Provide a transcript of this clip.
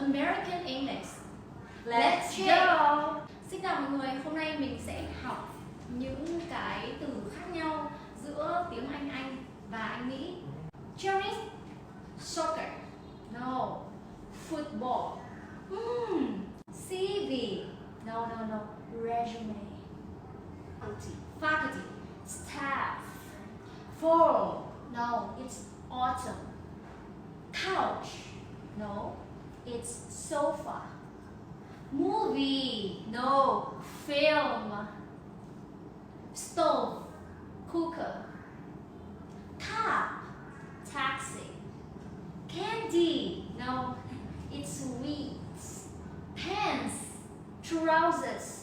American English. Let's go! Xin chào mọi người, hôm nay mình sẽ học những cái từ khác nhau giữa tiếng Anh và Anh Mỹ. Tennis, soccer, no. Football, CV, no. Resume, faculty, staff, fall, no, it's autumn. Couch, no, it's sofa. Movie, no, film. Stove, cooker. Cab, taxi. Candy, no, it's sweets. Pants, trousers.